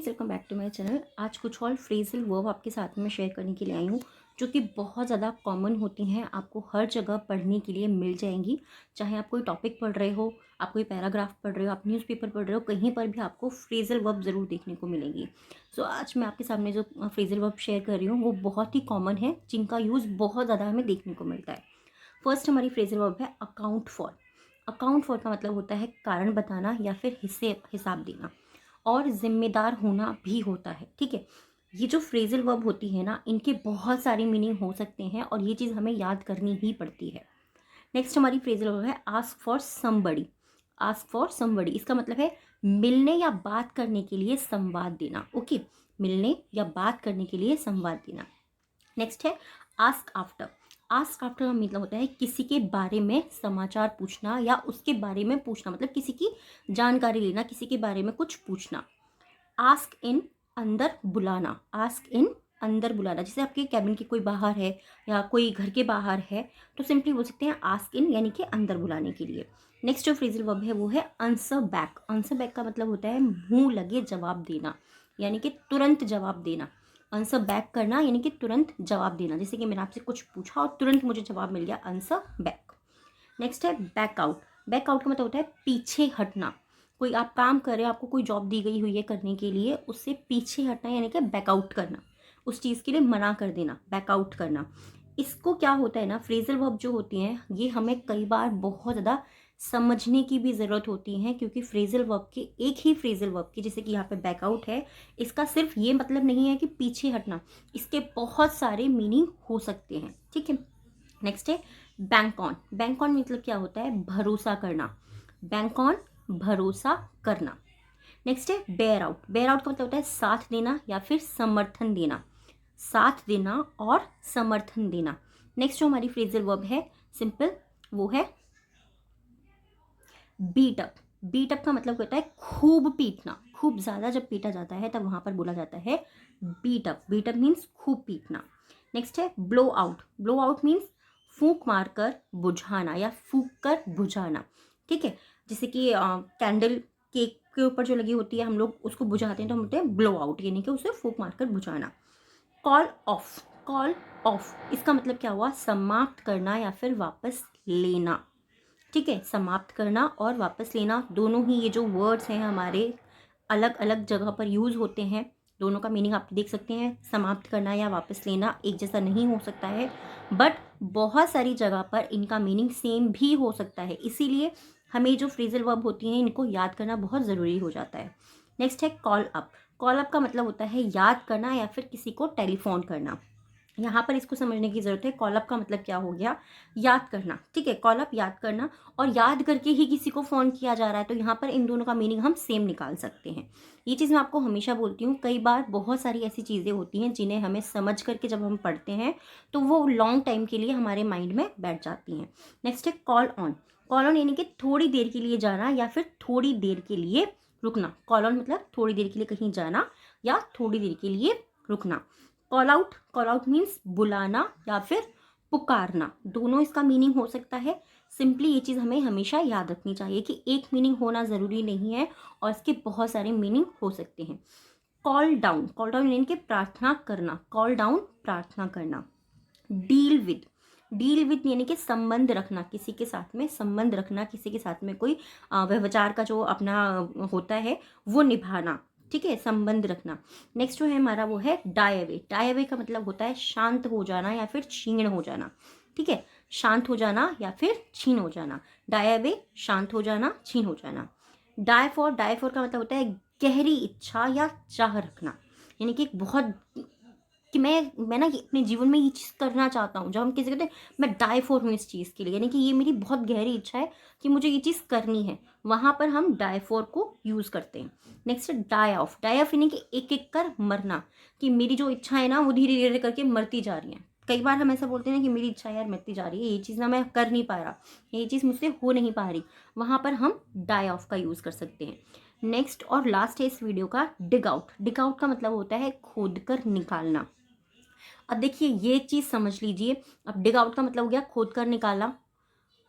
Friends, welcome back to my channel. आज कुछ और फ्रेजल वर्ब आपके साथ में शेयर करने के लिए आई हूँ, जो कि बहुत ज़्यादा कॉमन होती हैं, आपको हर जगह पढ़ने के लिए मिल जाएंगी। चाहे आप कोई टॉपिक पढ़ रहे हो, आप कोई पैराग्राफ पढ़ रहे हो, आप न्यूज़पेपर पढ़ रहे हो, कहीं पर भी आपको फ्रेजल वर्ब ज़रूर देखने को मिलेंगी। सो आज मैं आपके सामने जो फ्रेजल वर्ब शेयर कर रही हूँ वो बहुत ही कॉमन है, जिनका यूज़ बहुत ज़्यादा हमें देखने को मिलता है। फर्स्ट हमारी फ्रेजल वर्ब है अकाउंट फॉर। अकाउंट फॉर का मतलब होता है कारण बताना या फिर हिसाब देना, और जिम्मेदार होना भी होता है। ठीक है, ये जो फ्रेजल वर्ब होती है ना, इनके बहुत सारे मीनिंग हो सकते हैं और ये चीज़ हमें याद करनी ही पड़ती है। नेक्स्ट हमारी फ्रेजल वर्ब है ask for somebody. Ask for somebody, इसका मतलब है मिलने या बात करने के लिए संवाद देना। ओके, मिलने या बात करने के लिए संवाद देना। नेक्स्ट है आस्क आफ्टर। आस्क आफ्टर का मतलब होता है किसी के बारे में समाचार पूछना या उसके बारे में पूछना, मतलब किसी की जानकारी लेना, किसी के बारे में कुछ पूछना। आस्क इन, अंदर बुलाना। आस्क इन, अंदर बुलाना। जैसे आपके कैबिन के कोई बाहर है या कोई घर के बाहर है, तो सिंपली बोल सकते हैं आस्क इन, यानी कि अंदर बुलाने के लिए। नेक्स्ट जो फ्रेजल वर्ब है वो है आंसर बैक। आंसर बैक का मतलब होता है मुंह लगे जवाब देना, यानी कि तुरंत जवाब देना। आंसर बैक करना यानी कि तुरंत जवाब देना। जैसे कि मैंने आपसे कुछ पूछा और तुरंत मुझे जवाब मिल गया, आंसर बैक। नेक्स्ट है बैक आउट। बैक आउट का मतलब होता है पीछे हटना। कोई आप काम कर रहे हो, आपको कोई जॉब दी गई हुई है करने के लिए, उससे पीछे हटना यानी कि बैक आउट करना, उस चीज़ के लिए मना कर देना, बैक आउट करना। इसको क्या होता है ना, फ्रेजल वर्ब जो होती हैं ये हमें कई बार बहुत ज़्यादा समझने की भी ज़रूरत होती है, क्योंकि फ्रेजल वर्ब के एक ही फ्रेजल वर्ब की, जैसे कि यहाँ पे बैकआउट है, इसका सिर्फ ये मतलब नहीं है कि पीछे हटना, इसके बहुत सारे मीनिंग हो सकते हैं। ठीक है, नेक्स्ट है बैंक ऑन। बैंक ऑन मतलब क्या होता है, भरोसा करना। बैंक ऑन, भरोसा करना। नेक्स्ट है बेयर आउट। बेयर आउट का मतलब होता है साथ देना या फिर समर्थन देना। साथ देना और समर्थन देना। नेक्स्ट जो हमारी फ्रेजल वर्ब है सिंपल, वो है बीट अप। बीट अप का मतलब होता है खूब पीटना। खूब ज़्यादा जब पीटा जाता है तब वहाँ पर बोला जाता है beat up. Beat up means खूब पीटना। नेक्स्ट है blow out. Blow out means फूंक मारकर बुझाना या फूंक कर बुझाना। ठीक है, जैसे कि कैंडल केक के ऊपर जो लगी होती है, हम लोग उसको बुझाते हैं तो हम बोलते हैं ब्लो आउट, यानी कि उसे फूंक मारकर बुझाना। Call of. कॉल ऑफ, इसका मतलब क्या हुआ, समाप्त करना या फिर वापस लेना। ठीक है, समाप्त करना और वापस लेना, दोनों ही ये जो वर्ड्स हैं हमारे अलग अलग जगह पर यूज़ होते हैं। दोनों का मीनिंग आप देख सकते हैं, समाप्त करना या वापस लेना एक जैसा नहीं हो सकता है, बट बहुत सारी जगह पर इनका मीनिंग सेम भी हो सकता है। इसीलिए हमें जो फ्रेजल वर्ब होती हैं इनको याद करना बहुत ज़रूरी हो जाता है। नेक्स्ट है कॉल अप। कॉल अप का मतलब होता है याद करना या फिर किसी को टेलीफोन करना। यहाँ पर इसको समझने की ज़रूरत है, कॉल अप का मतलब क्या हो गया, याद करना। ठीक है, कॉल अप याद करना, और याद करके ही किसी को फ़ोन किया जा रहा है, तो यहाँ पर इन दोनों का मीनिंग हम सेम निकाल सकते हैं। ये चीज़ मैं आपको हमेशा बोलती हूँ, कई बार बहुत सारी ऐसी चीज़ें होती हैं जिन्हें हमें समझ करके जब हम पढ़ते हैं तो वो लॉन्ग टाइम के लिए हमारे माइंड में बैठ जाती हैं। नेक्स्ट है कॉल ऑन। कॉल ऑन यानी कि थोड़ी देर के लिए जाना या फिर थोड़ी देर के लिए रुकना। कॉल ऑन मतलब थोड़ी देर के लिए कहीं जाना या थोड़ी देर के लिए रुकना। Call out. Call out means बुलाना या फिर पुकारना, दोनों इसका मीनिंग हो सकता है। सिंपली ये चीज़ हमें हमेशा याद रखनी चाहिए कि एक मीनिंग होना ज़रूरी नहीं है और इसके बहुत सारे मीनिंग हो सकते हैं। Call down. कॉल डाउन यानी कि प्रार्थना करना। कॉल डाउन, प्रार्थना करना। Deal with. डील विद यानी कि संबंध रखना, किसी के साथ में संबंध रखना, किसी के साथ में कोई व्यवचार का जो अपना होता है वो निभाना। ठीक है, संबंध रखना। नेक्स्ट जो है हमारा वो है डाई अवे। डाई अवे का मतलब होता है शांत हो जाना या फिर क्षीण हो जाना। ठीक है, शांत हो जाना या फिर क्षीण हो जाना। डाई अवे, शांत हो जाना, क्षीण हो जाना। Die for. डाई फॉर का मतलब होता है गहरी इच्छा या चाह रखना, यानी कि एक बहुत, कि मैं ना ये अपने जीवन में ये चीज़ करना चाहता हूँ। जब हम किसी कहते हैं मैं डाई फॉर हूँ इस चीज़ के लिए, यानी कि ये मेरी बहुत गहरी इच्छा है कि मुझे ये चीज़ करनी है, वहाँ पर हम डाई फॉर को यूज़ करते हैं। नेक्स्ट है डाई ऑफ। डाई ऑफ यानी कि एक एक कर मरना, कि मेरी जो इच्छा है ना वो धीरे धीरे करके मरती जा रही है। कई बार हम ऐसा बोलते हैं ना कि मेरी इच्छा यार मरती जा रही है, ये चीज़ ना मैं कर नहीं पा रहा, ये चीज़ मुझसे हो नहीं पा रही, वहाँ पर हम डाई ऑफ का यूज़ कर सकते हैं। नेक्स्ट और लास्ट है इस वीडियो का डिग आउट। डिग आउट का मतलब होता है खोद कर निकालना। अब देखिए ये चीज़ समझ लीजिए, अब डिग आउट का मतलब हो गया खोद कर निकाला,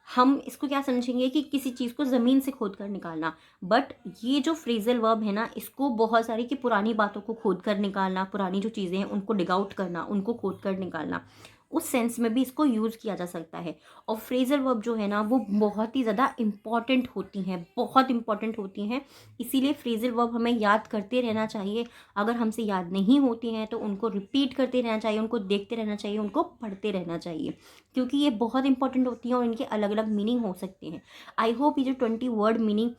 हम इसको क्या समझेंगे कि किसी चीज़ को ज़मीन से खोद कर निकालना, बट ये जो फ्रेजल वर्ब है ना, इसको बहुत सारी कि पुरानी बातों को खोद कर निकालना, पुरानी जो चीज़ें हैं उनको डिग आउट करना, उनको खोद कर निकालना, उस सेंस में भी इसको यूज़ किया जा सकता है। और फ्रेजल वर्ब जो है ना वो बहुत ही ज़्यादा इम्पॉर्टेंट होती हैं, बहुत इम्पॉर्टेंट होती हैं। इसीलिए फ्रेजल वर्ब हमें याद करते रहना चाहिए। अगर हमसे याद नहीं होती हैं तो उनको रिपीट करते रहना चाहिए, उनको देखते रहना चाहिए, उनको पढ़ते रहना चाहिए, क्योंकि ये बहुत इंपॉर्टेंट होती हैं और इनके अलग अलग मीनिंग हो सकते हैं। आई होप ये जो 20 वर्ड मीनिंग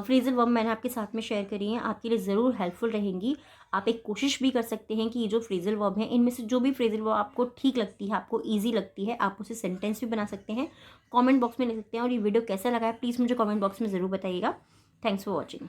फ्रेजल वर्ब मैंने आपके साथ में शेयर करी हैं आपके लिए ज़रूर हेल्पफुल रहेंगी। आप एक कोशिश भी कर सकते हैं कि ये जो फ्रेजल वर्ब हैं इनमें से जो भी फ्रेजल वर्ब आपको ठीक लगती है, आपको ईजी लगती है, आप उसे सेंटेंस भी बना सकते हैं, कॉमेंट बॉक्स में लिख सकते हैं। और ये वीडियो कैसा लगा है प्लीज़ मुझे कॉमेंट बॉक्स में ज़रूर बताइएगा। Thanks for watching.